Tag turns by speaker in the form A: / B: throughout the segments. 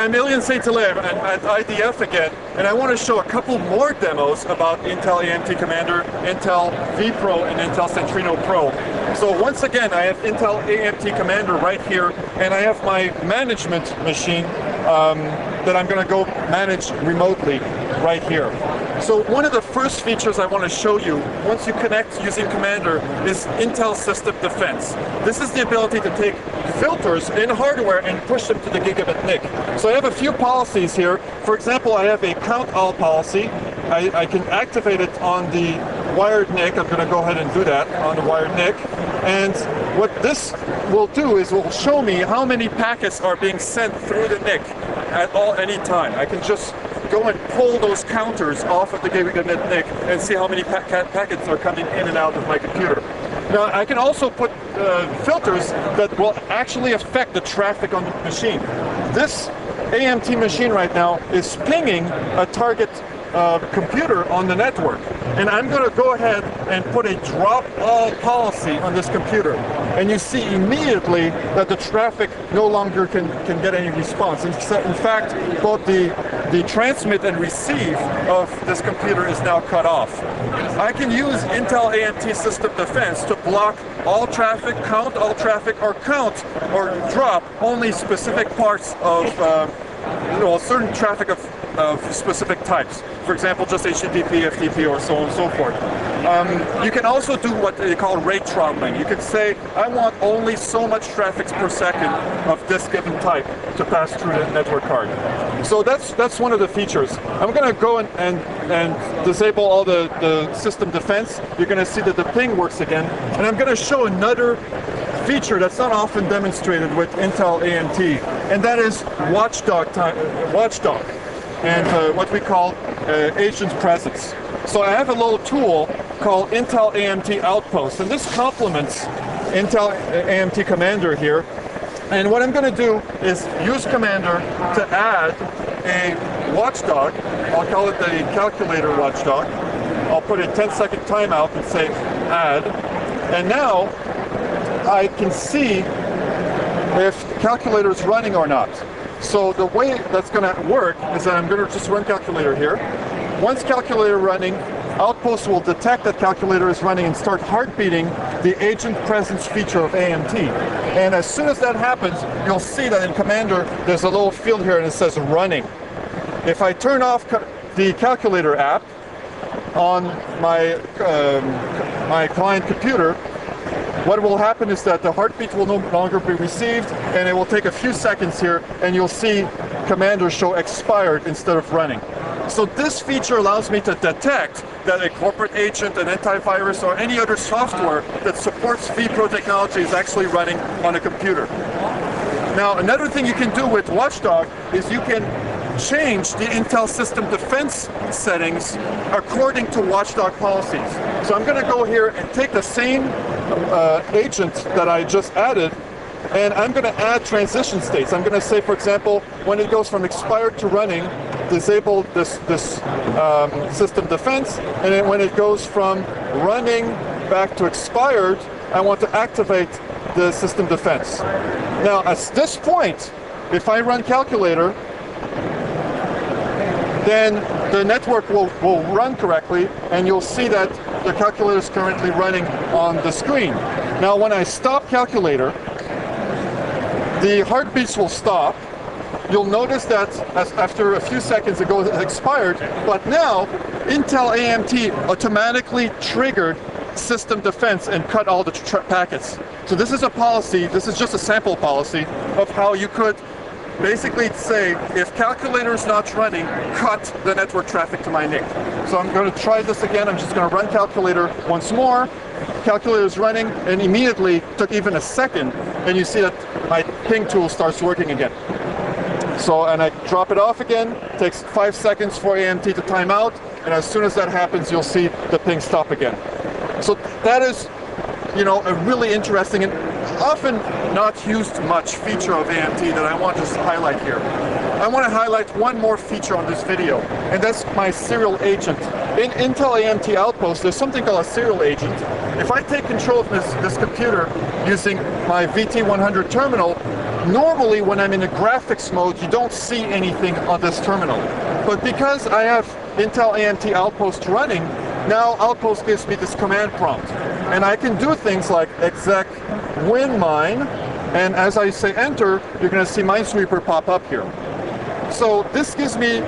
A: I'm Ilian Saint-Hilaire at IDF again, and I want to show a couple more demos about Intel AMT Commander, Intel vPro, and Intel Centrino Pro. So once again, I have Intel AMT Commander right here, and I have my management machine that I'm going to go manage remotely right here. So one of the first features I want to show you, once you connect using Commander, is Intel System Defense. This is the ability to take filters in hardware and push them to the gigabit NIC. So I have a few policies here. For example, I have a count all policy. I can activate it on the wired NIC. I'm going to go ahead and do that on the wired NIC. And what this will do is it will show me how many packets are being sent through the NIC at any time. I can just go and pull those counters off of the gigabit NIC and see how many packets are coming in and out of my computer. Now, I can also put filters that will actually affect the traffic on the machine. This AMT machine right now is pinging a target computer on the network. And I'm going to go ahead and put a drop all policy on this computer. And you see immediately that the traffic no longer can get any response. In fact, both the transmit and receive of this computer is now cut off. I can use Intel AMT System Defense to block all traffic, count all traffic, or count or drop only specific parts of certain traffic of specific types. For example, just HTTP, FTP, or so on and so forth. You can also do what they call rate throttling. You can say, I want only so much traffic per second of this given type to pass through the network card. So that's one of the features. I'm going to go and disable all the system defense. You're going to see that the ping works again. And I'm going to show another feature that's not often demonstrated with Intel AMT, and that is watchdog and what we call agent presence. So I have a little tool called Intel AMT Outpost, and this complements Intel AMT Commander here. And what I'm going to do is use Commander to add a watchdog. I'll call it the calculator watchdog. I'll put a 10-second timeout and say add. And now I can see if the calculator is running or not. So the way that's going to work is that I'm going to just run calculator here. Once calculator running, Outpost will detect that calculator is running and start heartbeating the agent presence feature of AMT. And as soon as that happens, you'll see that in Commander, there's a little field here and it says running. If I turn off the calculator app on my client computer, what will happen is that the heartbeat will no longer be received, and it will take a few seconds here, and you'll see Commander show expired instead of running. So this feature allows me to detect that a corporate agent, an antivirus, or any other software that supports vPro technology is actually running on a computer. Now, another thing you can do with Watchdog is you can change the Intel System Defense settings according to watchdog policies. So I'm going to go here and take the same agent that I just added, and I'm going to add transition states. I'm going to say, for example, when it goes from expired to running, disable this system defense, and then when it goes from running back to expired, I want to activate the system defense. Now, at this point, if I run calculator, then the network will run correctly, and you'll see that the calculator is currently running on the screen. Now, when I stop calculator, the heartbeats will stop. You'll notice that after a few seconds it goes expired, but now Intel AMT automatically triggered system defense and cut all the packets. So this is a policy, this is just a sample policy of how you could basically say, if calculator is not running, cut the network traffic to my NIC. So I'm going to try this again. I'm just going to run calculator once more. Calculator is running, and immediately, took even a second, and you see that my ping tool starts working again. So, and I drop it off again, takes 5 seconds for AMT to time out, and as soon as that happens, you'll see the ping stop again. So that is, a really interesting and often not used much feature of AMT that I want to highlight here. I want to highlight one more feature on this video, and that's my serial agent. In Intel AMT Outpost, there's something called a serial agent. If I take control of this computer using my VT100 terminal, Normally, when I'm in a graphics mode, you don't see anything on this terminal. But because I have Intel AMT Outpost running, now Outpost gives me this command prompt. And I can do things like exec winmine, and as I say enter, you're going to see Minesweeper pop up here. So this gives me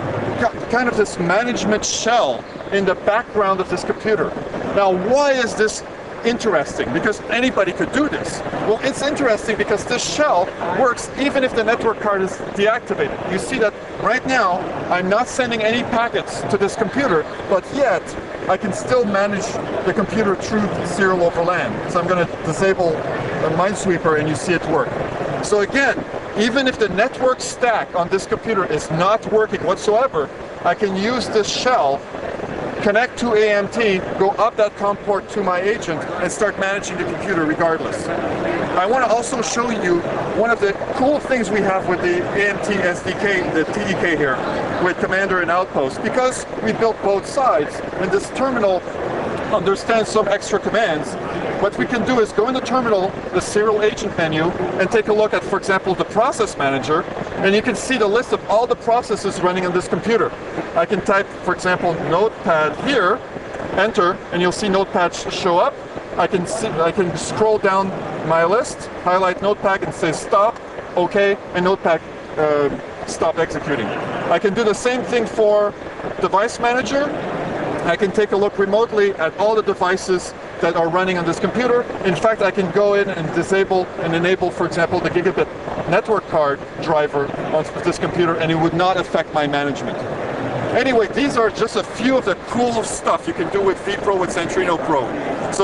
A: kind of this management shell in the background of this computer. Now, why is this interesting? Because anybody could do this. Well, it's interesting because this shell works even if the network card is deactivated. You see that right now, I'm not sending any packets to this computer, but yet I can still manage the computer through serial over LAN. So I'm going to disable the Minesweeper and you see it work. So again, even if the network stack on this computer is not working whatsoever, I can use this shell, connect to AMT, go up that COM port to my agent, and start managing the computer regardless. I want to also show you one of the cool things we have with the AMT SDK, the TDK here, with Commander and Outpost. Because we built both sides, and this terminal understands some extra commands, what we can do is go in the terminal, the serial agent menu, and take a look at, for example, the process manager, and you can see the list of all the processes running on this computer. I can type, for example, Notepad here, enter, and you'll see Notepad show up. I can scroll down my list, highlight Notepad and say stop, okay, and Notepad stop executing. I can do the same thing for Device Manager. I can take a look remotely at all the devices that are running on this computer. In fact, I can go in and disable and enable, for example, the gigabit network card driver on this computer, and it would not affect my management. Anyway, these are just a few of the cool stuff you can do with vPro with Centrino Pro. So